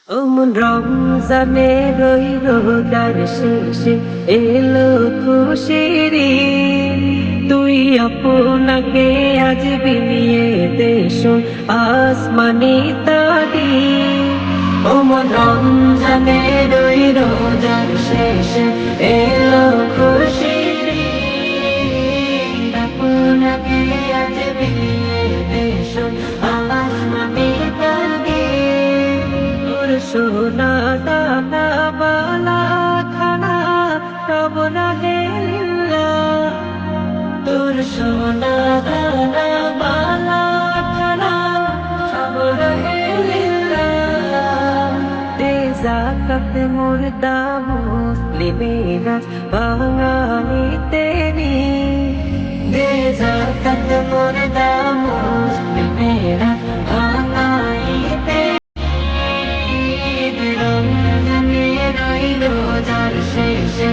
ওমন রমজানের ওই রোজার শেষে এলো খুশির ঈদ। তুই আপনাকে আজ বিনিয়ে দেশ আসমানি তারি। ওমন রমজানের ওই রোজার শেষে এলো খুশির ঈদ। আপনাকে আজ বিনিয়ে দেশ আসমানি তারি। সোনা দানা বালা খানা সব রাহে লিল্লাহ। তোর সোনা দানা বালা খানা সব রাহে লিল্লাহ। দে যাকাত মুর্দা মুসলিমেরা ভাঙাইতে নি। দে যাকাত মুর্দা মুসলিমেরা ভাঙাইতে। রোজার শেষে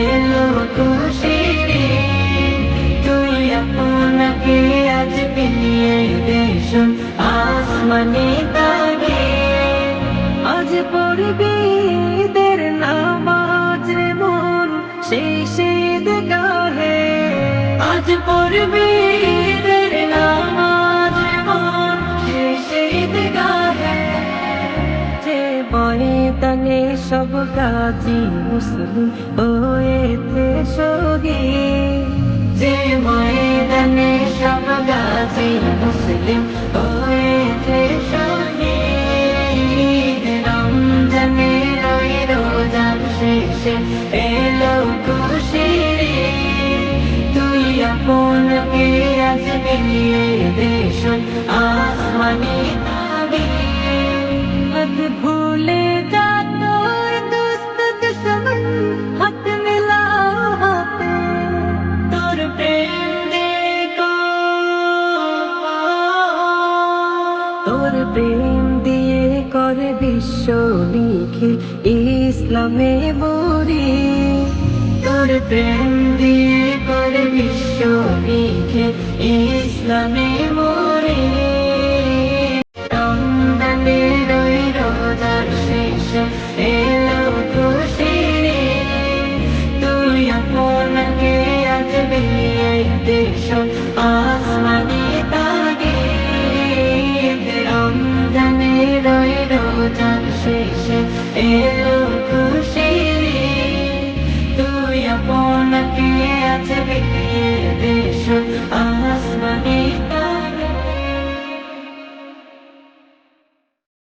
এলো খুশির ঈদ। তুই আপনাকে আজ বিনিয়ে দেশ আসমানি তারি। আজ পড়বি ঈদের নামাজ রে মন সেই ঈদগাহে। আজ পড়বি ঈদের নামাজ রে মন সেই ঈদগাহে। যে ময়দানে সব গাজী মুসলিম হয়েছে শহীদ। যে ময়দানে সব গাজী মুসলিম হয়েছে শহীদ। রমজানের ওই রোজার শেষে এলো খুশির ঈদ। তুই আপনাকে আজ বিনিয়ে দেশ আসমানি তারি। मत भूले जा তোর दोस्त दुश्मन हाथ मिलाते। তোর প্রেম দেখো, তোর প্রেম দিয়ে করে বিশ্ব নিখিল ইসলামে মরি। তোর প্রেম দিয়ে করে বিশ্ব নিখিল ইসলামে মরি। রমজানের ওই রোজার শেষে এলো খুশির ঈদ। তুই আপনাকে আজ বিনিয়ে দেশ আসমানি তারি। রমজানের ওই রোজার শেষে এলো